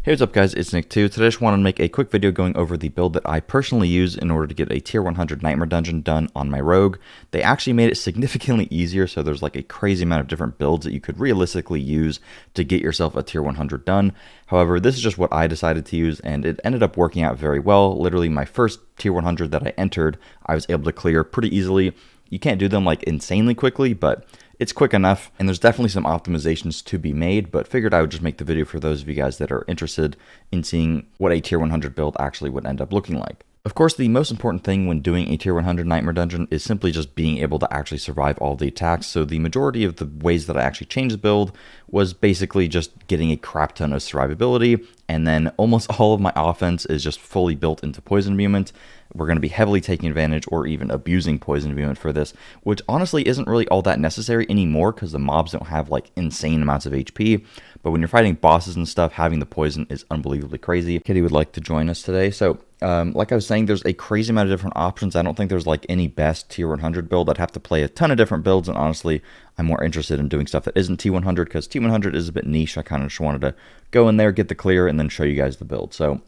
Hey, what's up guys, it's Nick2. Today I just wanted to make a quick video going over the build that I personally use in order to get a tier 100 Nightmare Dungeon done on my rogue. They actually made it significantly easier, so there's like a crazy amount of different builds that you could realistically use to get yourself a tier 100 done. However, this is just what I decided to use, and it ended up working out very well. Literally my first tier 100 that I entered, I was able to clear pretty easily. You can't do them like insanely quickly, but it's quick enough, and there's definitely some optimizations to be made, but figured I would just make the video for those of you guys that are interested in seeing what a tier 100 build actually would end up looking like. Of course, the most important thing when doing a tier 100 Nightmare Dungeon is simply just being able to actually survive all the attacks, so the majority of the ways that I actually changed the build was basically just getting a crap ton of survivability, and then almost all of my offense is just fully built into Poison Imbuement. We're going to be heavily taking advantage or even abusing Poison Imbuement for this, which honestly isn't really all that necessary anymore because the mobs don't have like insane amounts of HP. But when you're fighting bosses and stuff, having the poison is unbelievably crazy. Kitty would like to join us today. So like I was saying, there's a crazy amount of different options. I don't think there's like any best tier 100 build. I'd have to play a ton of different builds, and honestly, I'm more interested in doing stuff that isn't T100 because T100 is a bit niche. I kind of just wanted to go in there, get the clear, and then show you guys the build. So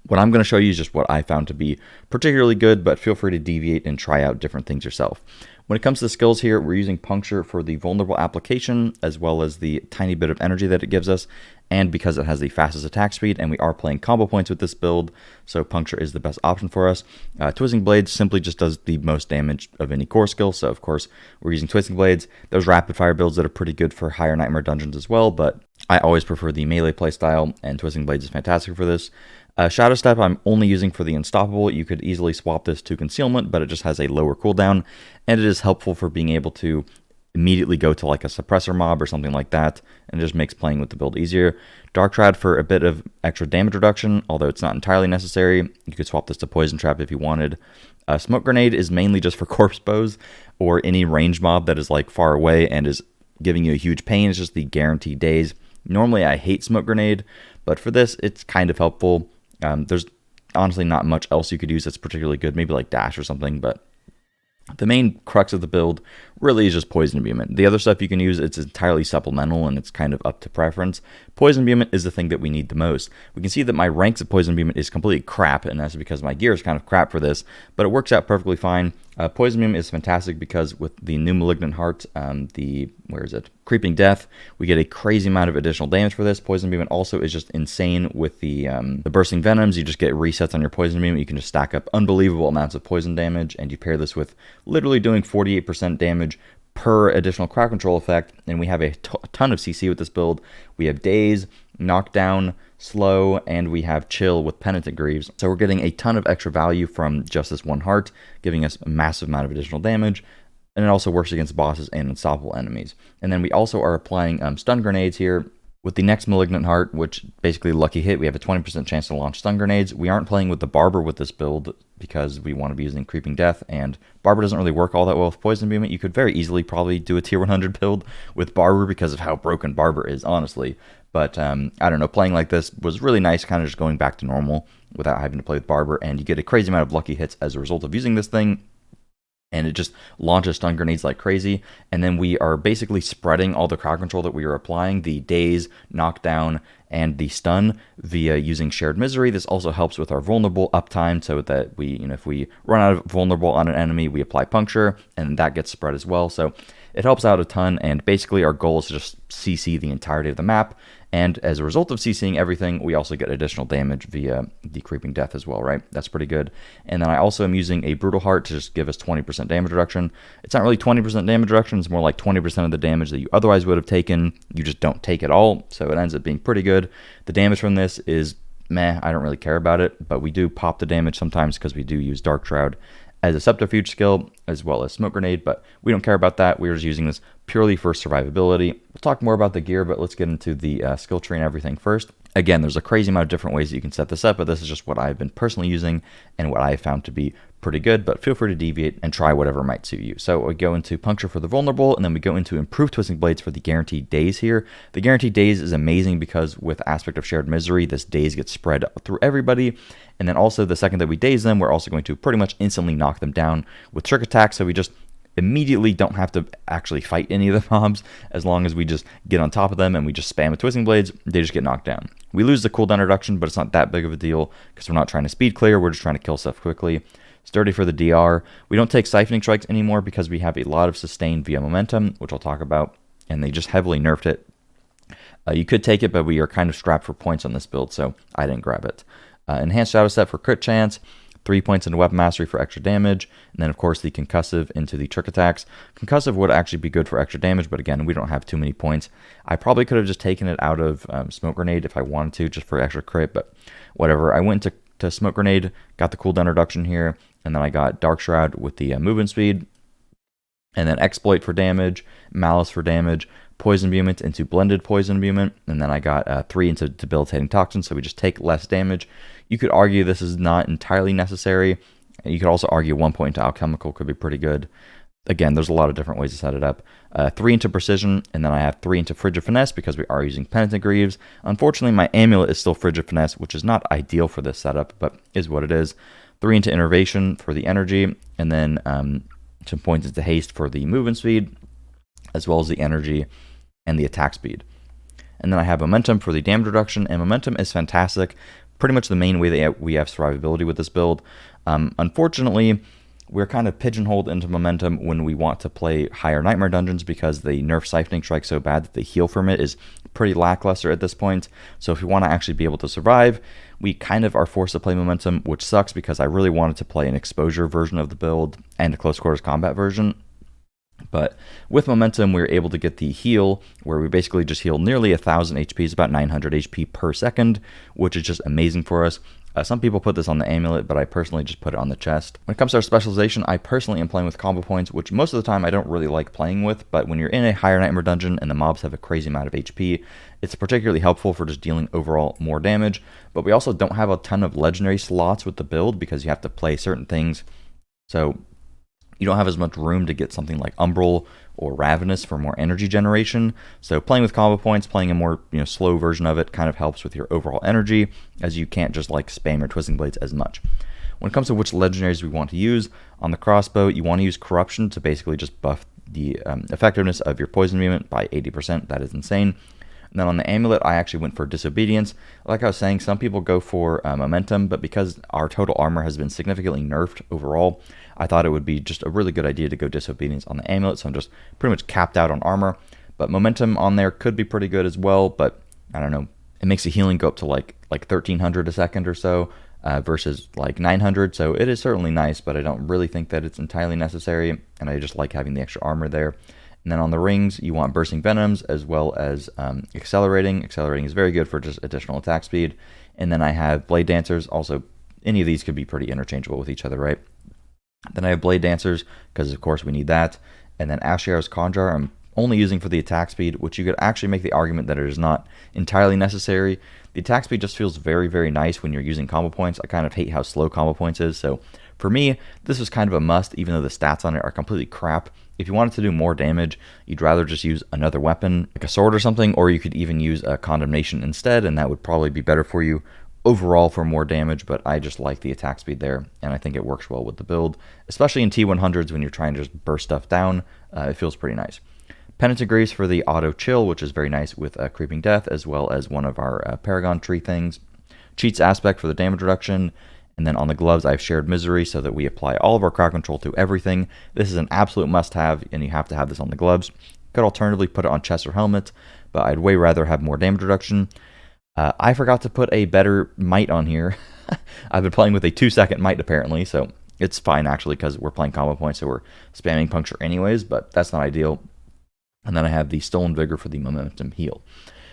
what I'm going to show you is just what I found to be particularly good, but feel free to deviate and try out different things yourself. When it comes to the skills here, we're using Puncture for the vulnerable application, as well as the tiny bit of energy that it gives us, and because it has the fastest attack speed, and we are playing combo points with this build, so Puncture is the best option for us. Twisting Blades simply just does the most damage of any core skill, so of course we're using Twisting Blades. There's rapid fire builds that are pretty good for higher Nightmare Dungeons as well, but I always prefer the melee playstyle, and Twisting Blades is fantastic for this. Shadow Step I'm only using for the Unstoppable. You could easily swap this to Concealment, but it just has a lower cooldown, and it is helpful for being able to immediately go to like a suppressor mob or something like that, and it just makes playing with the build easier. Dark Shroud for a bit of extra damage reduction, although it's not entirely necessary. You could swap this to Poison Trap if you wanted. Smoke Grenade is mainly just for corpse bows or any ranged mob that is like far away and is giving you a huge pain. It's just the guaranteed daze. Normally I hate Smoke Grenade, but for this it's kind of helpful. There's honestly not much else you could use that's particularly good, maybe like Dash or something, but the main crux of the build really is just Poison Imbuement. The other stuff you can use, it's entirely supplemental and it's kind of up to preference. Poison Imbuement is the thing that we need the most. We can see that my ranks of Poison Imbuement is completely crap, and that's because my gear is kind of crap for this, but it works out perfectly fine. Poison Imbuement is fantastic because with the new Malignant Hearts, Creeping Death, we get a crazy amount of additional damage for this. Poison Imbuement also is just insane with the Bursting Venoms. You just get resets on your Poison Imbuement. You can just stack up unbelievable amounts of poison damage, and you pair this with literally doing 48% damage per additional crowd control effect, and we have a ton of CC with this build. We have Daze, Knockdown, Slow, and we have Chill with Penitent Greaves. So we're getting a ton of extra value from just this one heart, giving us a massive amount of additional damage, and it also works against bosses and unstoppable enemies. And then we also are applying stun grenades here. With the next Malignant Heart, which basically lucky hit, we have a 20% chance to launch stun grenades. We aren't playing with the Barber with this build because we want to be using Creeping Death, and Barber doesn't really work all that well with Poison Imbuement. You could very easily probably do a tier 100 build with Barber because of how broken Barber is, honestly. But I don't know, playing like this was really nice, kind of just going back to normal without having to play with Barber, and you get a crazy amount of lucky hits as a result of using this thing. And it just launches stun grenades like crazy, and then we are basically spreading all the crowd control that we are applying, the Daze, Knockdown, and the Stun via using Shared Misery. This also helps with our vulnerable uptime, so that we, if we run out of vulnerable on an enemy, we apply Puncture, and that gets spread as well. So it helps out a ton, and basically our goal is to just CC the entirety of the map, and as a result of CCing everything, we also get additional damage via the Creeping Death as well, right? That's pretty good. And then I also am using a Brutal Heart to just give us 20% damage reduction. It's not really 20% damage reduction, it's more like 20% of the damage that you otherwise would have taken. You just don't take it all, so it ends up being pretty good. The damage from this is meh, I don't really care about it, but we do pop the damage sometimes because we do use Dark Shroud as a Subterfuge skill, as well as Smoke Grenade, but we don't care about that. We're just using this purely for survivability. We'll talk more about the gear, but let's get into the skill tree and everything first. Again, there's a crazy amount of different ways that you can set this up, but this is just what I've been personally using and what I found to be pretty good, but feel free to deviate and try whatever might suit you. So we go into Puncture for the vulnerable, and then we go into Improved Twisting Blades for the guaranteed daze here. The guaranteed daze is amazing because with aspect of Shared Misery, this daze gets spread through everybody, and then also the second that we daze them, we're also going to pretty much instantly knock them down with Trick Attack, so we just immediately don't have to actually fight any of the mobs. As long as we just get on top of them and we just spam with Twisting Blades, they just get knocked down. We lose the cooldown reduction, but it's not that big of a deal because we're not trying to speed clear, we're just trying to kill stuff quickly. Sturdy for the DR. We don't take Siphoning Strikes anymore because we have a lot of sustain via momentum, which I'll talk about, and they just heavily nerfed it. You could take it, but we are kind of strapped for points on this build, so I didn't grab it. Enhanced Shadow Step for crit chance, 3 points into Weapon Mastery for extra damage, and then of course the Concussive into the Trick Attacks. Concussive would actually be good for extra damage, but again, we don't have too many points. I probably could have just taken it out of Smoke Grenade if I wanted to, just for extra crit, but whatever. I went to Smoke Grenade, got the cooldown reduction here, and then I got Dark Shroud with the movement speed, and then Exploit for damage, Malice for damage, Poison Imbuement into Blended Poison Imbuement, and then I got 3 into Debilitating Toxin, so we just take less damage. You could argue this is not entirely necessary. You could also argue 1 point into Alchemical could be pretty good. Again, there's a lot of different ways to set it up. 3 into Precision, and then I have 3 into Frigid Finesse because we are using Penitent Greaves. Unfortunately, my Amulet is still Frigid Finesse, which is not ideal for this setup, but is what it is. 3 into Innervation for the energy, and then some points into Haste for the movement speed, as well as the energy and the attack speed. And then I have Momentum for the damage reduction, and Momentum is fantastic. Pretty much the main way that we have survivability with this build. Unfortunately, we're kind of pigeonholed into Momentum when we want to play higher Nightmare Dungeons because they nerf Siphoning Strike so bad that the heal from it is pretty lackluster at this point. So if we want to actually be able to survive, we kind of are forced to play Momentum, which sucks because I really wanted to play an exposure version of the build and a close quarters combat version. But with Momentum, we were able to get the heal, where we basically just heal nearly 1,000 HP, it's about 900 HP per second, which is just amazing for us. Some people put this on the Amulet, but I personally just put it on the chest. When it comes to our specialization, I personally am playing with combo points, which most of the time I don't really like playing with, but when you're in a higher Nightmare Dungeon and the mobs have a crazy amount of HP, it's particularly helpful for just dealing overall more damage. But we also don't have a ton of Legendary slots with the build because you have to play certain things. So you don't have as much room to get something like Umbral or Ravenous for more energy generation. So playing with combo points, playing a more slow version of it kind of helps with your overall energy, as you can't just like spam your Twisting Blades as much. When it comes to which legendaries we want to use, on the crossbow, you want to use Corruption to basically just buff the effectiveness of your poison movement by 80%. That is insane. And then on the Amulet, I actually went for Disobedience. Like I was saying, some people go for Momentum, but because our total armor has been significantly nerfed overall, I thought it would be just a really good idea to go Disobedience on the Amulet, so I'm just pretty much capped out on armor. But Momentum on there could be pretty good as well, but I don't know. It makes the healing go up to like 1,300 a second or so versus like 900, so it is certainly nice, but I don't really think that it's entirely necessary, and I just like having the extra armor there. And then on the rings, you want Bursting Venoms as well as Accelerating. Accelerating is very good for just additional attack speed. And then I have Blade Dancers. Also, any of these could be pretty interchangeable with each other, right? Then I have Blade Dancers, because of course we need that. And then Ashiar's Conjure, I'm only using for the attack speed, which you could actually make the argument that it is not entirely necessary. The attack speed just feels very, very nice when you're using combo points. I kind of hate how slow combo points is, so for me, this is kind of a must, even though the stats on it are completely crap. If you wanted to do more damage, you'd rather just use another weapon, like a sword or something, or you could even use a Condemnation instead, and that would probably be better for you overall for more damage, but I just like the attack speed there, and I think it works well with the build, especially in T100s when you're trying to just burst stuff down. It feels pretty nice. Penitent Greaves for the auto chill, which is very nice with Creeping Death, as well as one of our Paragon tree things. Cheats Aspect for the damage reduction. And then on the gloves, I have Shared Misery so that we apply all of our crowd control to everything. This is an absolute must-have, and you have to have this on the gloves. Could alternatively put it on chest or helmet, but I'd way rather have more damage reduction. I forgot to put a better might on here. I've been playing with a 2-second might apparently, so it's fine actually because we're playing combo points, so we're spamming puncture anyways, but that's not ideal. And then I have the Stolen Vigor for the momentum heal.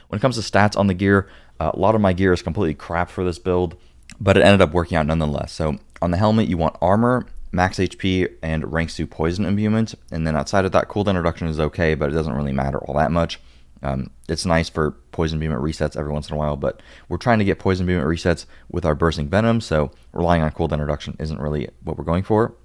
When it comes to stats on the gear, a lot of my gear is completely crap for this build, but it ended up working out nonetheless. So on the helmet, you want armor, max HP, and ranks 2 poison imbuement. And then outside of that, cooldown reduction is okay, but it doesn't really matter all that much. It's nice for poison imbuement resets every once in a while, but we're trying to get poison imbuement resets with our bursting venom, so relying on cooldown reduction isn't really what we're going for.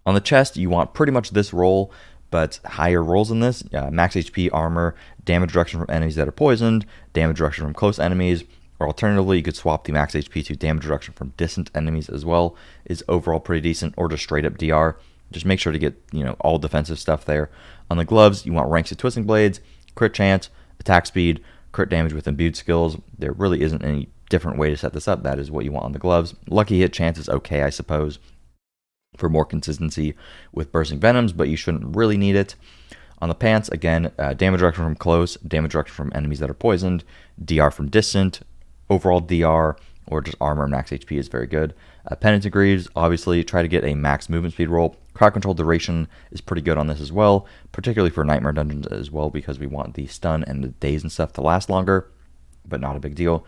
On the chest, you want pretty much this roll, but higher rolls in this. Max HP, armor, damage reduction from enemies that are poisoned, damage reduction from close enemies, or alternatively, you could swap the max HP to damage reduction from distant enemies as well. Is overall pretty decent, or just straight up DR. Just make sure to get, all defensive stuff there. On the gloves, you want ranks of Twisting Blades, crit chance, attack speed, crit damage with imbued skills. There really isn't any different way to set this up. That is what you want on the gloves. Lucky hit chance is okay, I suppose, for more consistency with bursting venoms, but you shouldn't really need it. On the pants, again, damage reduction from close, damage reduction from enemies that are poisoned, DR from distant, overall DR, or just armor max HP is very good. Pennant and Greaves, obviously, try to get a max movement speed roll. Crowd control duration is pretty good on this as well, particularly for Nightmare Dungeons as well, because we want the stun and the daze and stuff to last longer, but not a big deal.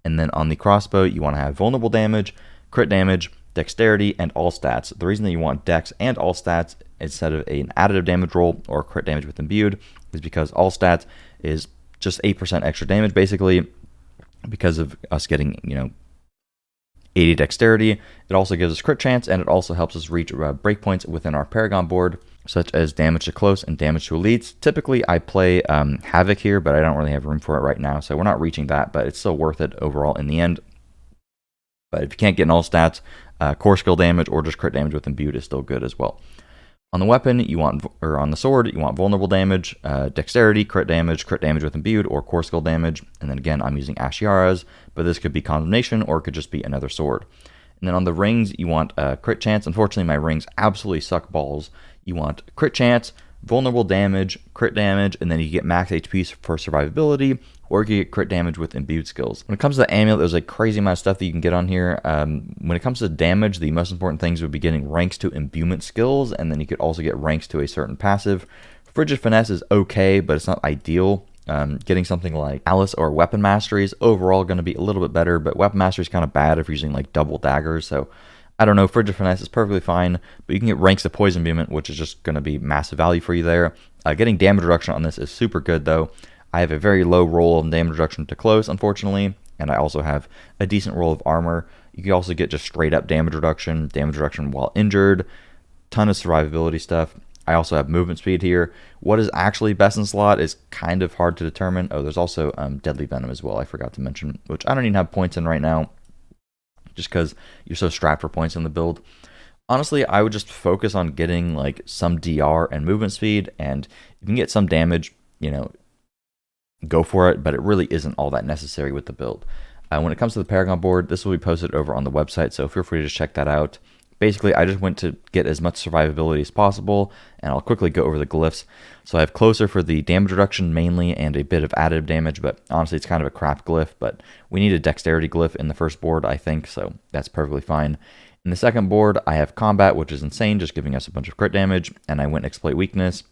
And then on the crossbow, you want to have vulnerable damage, crit damage, dexterity, and all stats. The reason that you want dex and all stats instead of an additive damage roll or crit damage with imbued is because all stats is just 8% extra damage, basically, because of us getting, 80 dexterity. It also gives us crit chance, and it also helps us reach breakpoints within our Paragon board, such as damage to close and damage to elites. Typically, I play Havoc here, but I don't really have room for it right now, so we're not reaching that, but it's still worth it overall in the end. But if you can't get in all stats, core skill damage or just crit damage with imbued is still good as well. On the weapon, on the sword, you want vulnerable damage, dexterity, crit damage with imbued, or core skill damage. And then again, I'm using Ashiara's, but this could be condemnation or it could just be another sword. And then on the rings, you want crit chance. Unfortunately, my rings absolutely suck balls. You want crit chance, vulnerable damage, crit damage, and then you get max HP for survivability, or you get crit damage with imbued skills. When it comes to the amulet, there's a crazy amount of stuff that you can get on here. When it comes to damage, the most important things would be getting ranks to imbuement skills, and then you could also get ranks to a certain passive. Frigid Finesse is okay, but it's not ideal. Getting something like Alice or Weapon Mastery is overall going to be a little bit better, but Weapon Mastery is kind of bad if you're using like double daggers, so I don't know, Frigid Finesse is perfectly fine, but you can get ranks to Poison Imbuement, which is just going to be massive value for you there. Getting damage reduction on this is super good, though. I have a very low roll of damage reduction to close, unfortunately, and I also have a decent roll of armor. You can also get just straight up damage reduction while injured, ton of survivability stuff. I also have movement speed here. What is actually best in slot is kind of hard to determine. Oh, there's also Deadly Venom as well, I forgot to mention, which I don't even have points in right now, just because you're so strapped for points in the build. Honestly, I would just focus on getting like some DR and movement speed, and if you can get some damage, go for it, but it really isn't all that necessary with the build. When it comes to the Paragon board, this will be posted over on the website, so feel free to check that out. Basically, I just went to get as much survivability as possible, and I'll quickly go over the glyphs. So I have Closer for the damage reduction mainly, and a bit of additive damage, but honestly, it's kind of a crap glyph, but we need a dexterity glyph in the first board, I think, so that's perfectly fine. In the second board, I have Combat, which is insane, just giving us a bunch of crit damage, and I went Exploit Weakness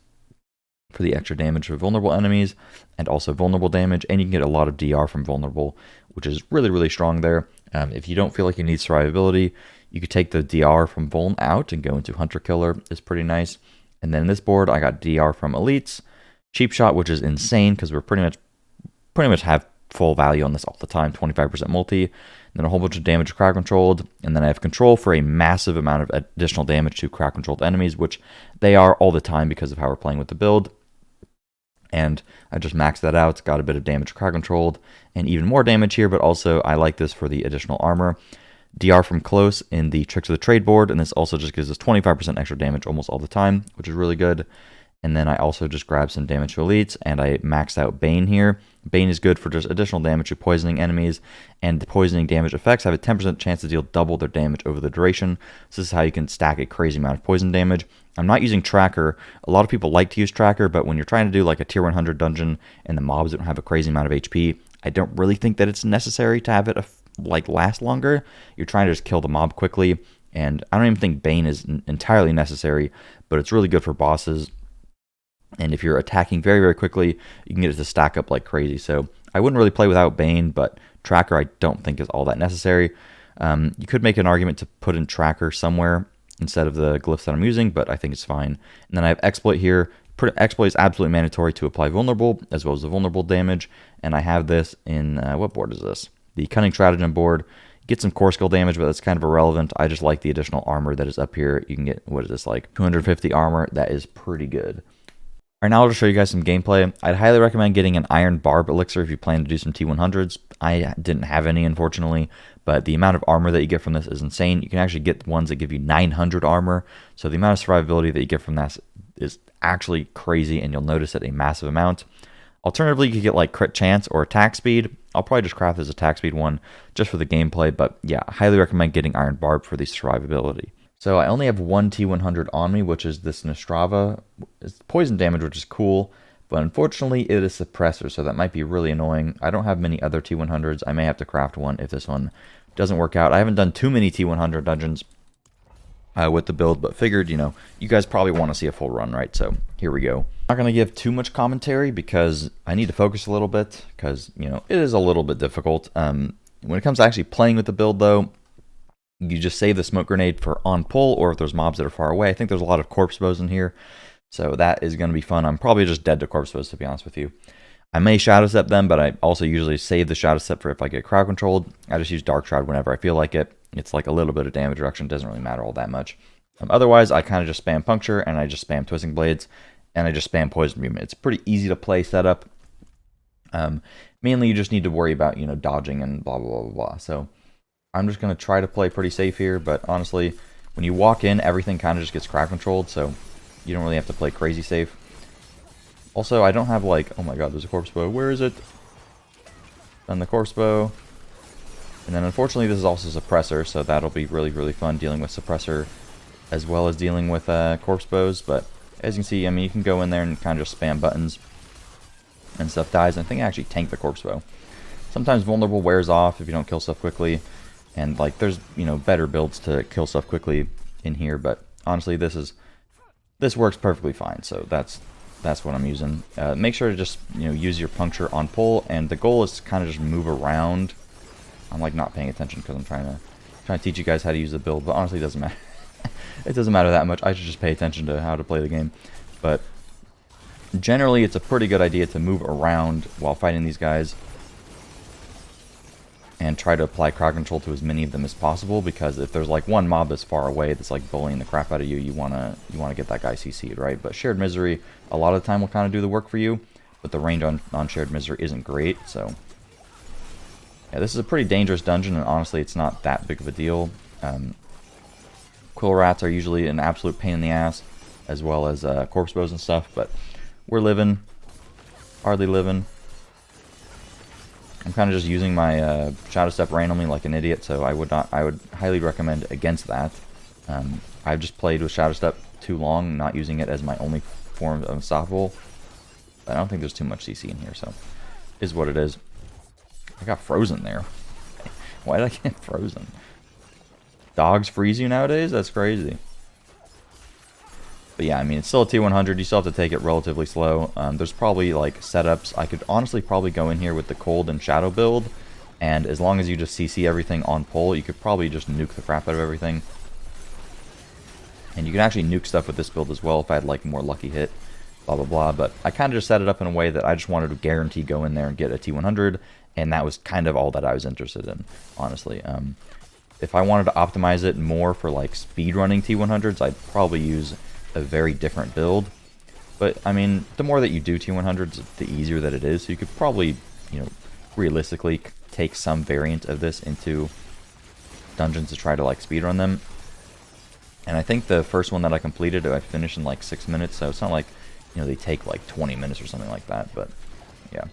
for the extra damage for vulnerable enemies, and also vulnerable damage, and you can get a lot of DR from vulnerable, which is really, really strong there. If you don't feel like you need survivability, you could take the DR from Vuln out and go into Hunter Killer. It's pretty nice. And then this board, I got DR from Elites, Cheap Shot, which is insane because we're pretty much have full value on this all the time, 25% multi, and then a whole bunch of damage crowd controlled, and then I have control for a massive amount of additional damage to crowd controlled enemies, which they are all the time because of how we're playing with the build. And I just maxed that out, got a bit of damage crowd controlled, and even more damage here, but also I like this for the additional armor. DR from Close in the Tricks of the Trade board, and this also just gives us 25% extra damage almost all the time, which is really good. And then I also just grabbed some damage to elites, and I maxed out Bane here. Bane is good for just additional damage to poisoning enemies, and the poisoning damage effects have a 10% chance to deal double their damage over the duration. So this is how you can stack a crazy amount of poison damage. I'm not using Tracker. A lot of people like to use Tracker, but when you're trying to do like a tier 100 dungeon and the mobs don't have a crazy amount of HP, I don't really think that it's necessary to have it last longer. You're trying to just kill the mob quickly, and I don't even think Bane is entirely necessary, but it's really good for bosses. And if you're attacking very, very quickly, you can get it to stack up like crazy. So I wouldn't really play without Bane, but Tracker I don't think is all that necessary. You could make an argument to put in Tracker somewhere instead of the glyphs that I'm using, but I think it's fine. And then I have Exploit here. Exploit is absolutely mandatory to apply Vulnerable, as well as the Vulnerable damage. And I have this in, what board is this? The Cunning Stratagem board. Get some core skill damage, but that's kind of irrelevant. I just like the additional armor that is up here. You can get, what is this, like 250 armor? That is pretty good. Alright, now I'll just show you guys some gameplay. I'd highly recommend getting an Iron Barb Elixir if you plan to do some T100s. I didn't have any, unfortunately, but the amount of armor that you get from this is insane. You can actually get ones that give you 900 armor, so the amount of survivability that you get from that is actually crazy, and you'll notice it a massive amount. Alternatively, you could get like crit chance or attack speed. I'll probably just craft this attack speed one just for the gameplay, but yeah, I highly recommend getting Iron Barb for the survivability. So I only have one T100 on me, which is this Nostrava. It's poison damage, which is cool, but unfortunately it is suppressor, so that might be really annoying. I don't have many other T100s. I may have to craft one if this one doesn't work out. I haven't done too many T100 dungeons with the build, but figured, you guys probably want to see a full run, right? So here we go. I'm not going to give too much commentary because I need to focus a little bit because, it is a little bit difficult. When it comes to actually playing with the build, though, you just save the smoke grenade for on pull, or if there's mobs that are far away. I think there's a lot of corpse bows in here, so that is going to be fun. I'm probably just dead to corpse bows, to be honest with you. I may shadow step them, but I also usually save the shadow step for if I get crowd controlled. I just use dark shroud whenever I feel like it. It's like a little bit of damage reduction, doesn't really matter all that much. Otherwise, I kind of just spam puncture, and I just spam twisting blades, and I just spam poison movement. It's pretty easy to play setup. Mainly, you just need to worry about dodging and blah blah blah blah. So I'm just going to try to play pretty safe here, but honestly, when you walk in, everything kind of just gets crowd controlled, so you don't really have to play crazy safe. Also, I don't have like, oh my god, there's a corpse bow. Where is it? Then the corpse bow. And then unfortunately, this is also suppressor, so that'll be really, really fun dealing with suppressor as well as dealing with corpse bows. But as you can see, I mean, you can go in there and kind of just spam buttons and stuff dies. And I think I actually tanked the corpse bow. Sometimes vulnerable wears off if you don't kill stuff quickly. And like, there's better builds to kill stuff quickly in here, but honestly, this works perfectly fine. So that's what I'm using. Make sure to just use your puncture on pull, and the goal is to kind of just move around. I'm like not paying attention because I'm trying to teach you guys how to use the build, but honestly, it doesn't matter. It doesn't matter that much. I should just pay attention to how to play the game. But generally, it's a pretty good idea to move around while fighting these guys and try to apply crowd control to as many of them as possible, because if there's like one mob that's far away that's like bullying the crap out of you, you wanna get that guy CC'd, right? But Shared Misery a lot of the time will kind of do the work for you, but the range on Shared Misery isn't great. So yeah, this is a pretty dangerous dungeon, and honestly, it's not that big of a deal. Quill rats are usually an absolute pain in the ass, as well as corpse bows and stuff, but we're living, hardly living. I'm kind of just using my shadow step randomly like an idiot, so I would highly recommend against that. I've just played with shadow step too long, not using it as my only form of unstoppable. But I don't think there's too much CC in here, so is what it is. I got frozen there. Why did I get frozen? Dogs freeze you nowadays? That's crazy. But yeah, I mean, it's still a T100. You still have to take it relatively slow. There's probably like setups. I could honestly probably go in here with the cold and shadow build, and as long as you just CC everything on pull, you could probably just nuke the crap out of everything. And you can actually nuke stuff with this build as well if I had like more lucky hit, blah blah blah. But I kind of just set it up in a way that I just wanted to guarantee go in there and get a T100, and that was kind of all that I was interested in, honestly. If I wanted to optimize it more for like speed running T100s, I'd probably use a very different build. But I mean, the more that you do T100s, the easier that it is. So you could probably, realistically take some variant of this into dungeons to try to like speedrun them. And I think the first one that I completed, I finished in like 6 minutes. So it's not like, they take like 20 minutes or something like that. But yeah,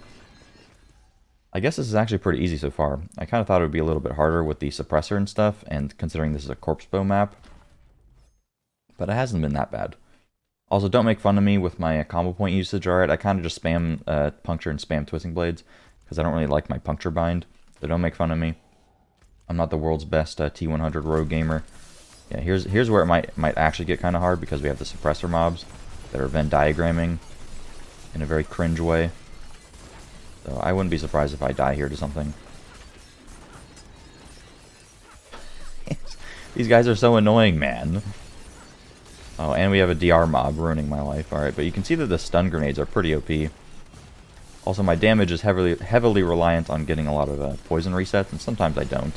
I guess this is actually pretty easy so far. I kind of thought it would be a little bit harder with the suppressor and stuff, and considering this is a corpse bow map. But it hasn't been that bad. Also, don't make fun of me with my combo point usage, alright? I kind of just spam puncture and spam twisting blades, because I don't really like my puncture bind. So don't make fun of me. I'm not the world's best T100 rogue gamer. Yeah, here's where it might actually get kind of hard, because we have the suppressor mobs that are Venn diagramming in a very cringe way. So I wouldn't be surprised if I die here to something. These guys are so annoying, man. Oh, and we have a DR mob ruining my life. Alright, but you can see that the stun grenades are pretty OP. Also, my damage is heavily reliant on getting a lot of poison resets, and sometimes I don't.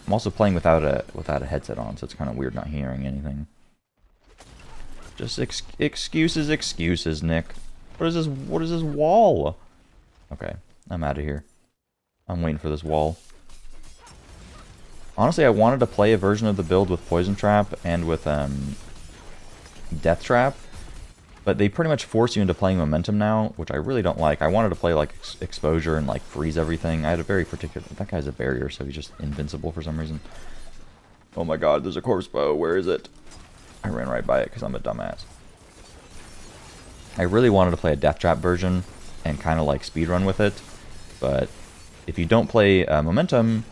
I'm also playing without a headset on, so it's kind of weird not hearing anything. Just excuses, Nick. What is this? What is this wall? Okay, I'm out of here. I'm waiting for this wall. Honestly, I wanted to play a version of the build with Poison Trap and with Death Trap, but they pretty much force you into playing Momentum now, which I really don't like. I wanted to play like Exposure and like freeze everything. I had a very particular... That guy's a barrier, so he's just invincible for some reason. Oh my god, there's a corpse bow. Where is it? I ran right by it because I'm a dumbass. I really wanted to play a Death Trap version and kind of like speedrun with it, but if you don't play Momentum,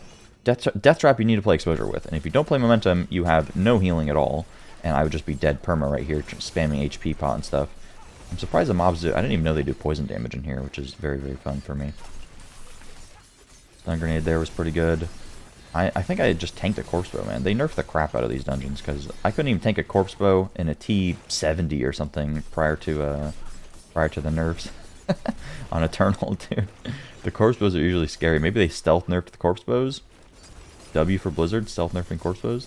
Death Trap you need to play Exposure with, and if you don't play Momentum, you have no healing at all, and I would just be dead perma right here, spamming HP pot and stuff. I'm surprised the mobs do... I didn't even know they do poison damage in here, which is very, very fun for me. Stun grenade there was pretty good. I think I just tanked a corpse bow, man. They nerfed the crap out of these dungeons, because I couldn't even tank a corpse bow in a T70 or something prior to the nerfs on Eternal, dude. The corpse bows are usually scary. Maybe they stealth nerfed the corpse bows. W for Blizzard, stealth nerfing corpse bows.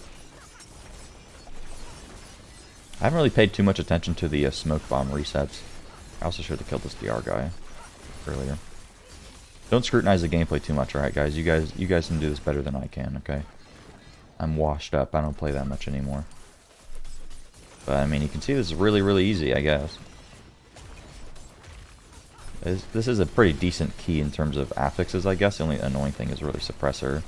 I haven't really paid too much attention to the smoke bomb resets. I also should have killed this DR guy earlier. Don't scrutinize the gameplay too much, alright guys? You guys can do this better than I can, okay? I'm washed up. I don't play that much anymore. But I mean, you can see this is really, really easy, I guess. This is a pretty decent key in terms of affixes, I guess. The only annoying thing is really suppressor.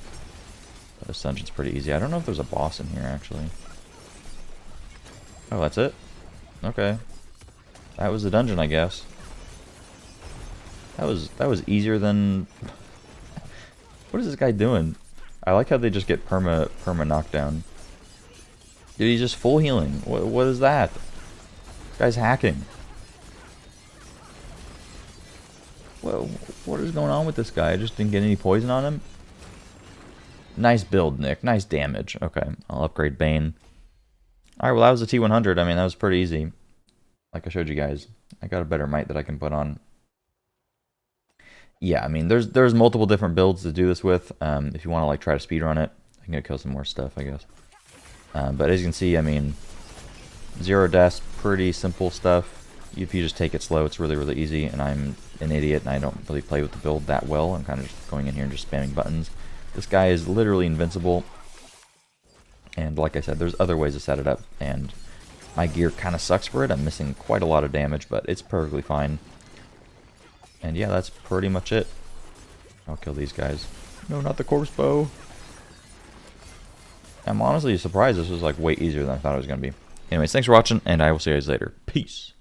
But this dungeon's pretty easy. I don't know if there's a boss in here, actually. Oh, that's it? Okay. That was the dungeon, I guess. That was easier than... What is this guy doing? I like how they just get perma knockdown. Dude, he's just full healing. What is that? This guy's hacking. Well, what is going on with this guy? I just didn't get any poison on him. Nice build, Nick. Nice damage. Okay, I'll upgrade Bane. Alright, well that was a T100. I mean, that was pretty easy. Like I showed you guys. I got a better might that I can put on. Yeah, I mean, there's multiple different builds to do this with. If you want to like try to speedrun it, I can go kill some more stuff, I guess. But as you can see, I mean, 0 deaths, pretty simple stuff. If you just take it slow, it's really, really easy. And I'm an idiot, and I don't really play with the build that well. I'm kind of just going in here and just spamming buttons. This guy is literally invincible. And like I said, there's other ways to set it up. And my gear kind of sucks for it. I'm missing quite a lot of damage, but it's perfectly fine. And yeah, that's pretty much it. I'll kill these guys. No, not the corpse bow. I'm honestly surprised this was like way easier than I thought it was going to be. Anyways, thanks for watching, and I will see you guys later. Peace.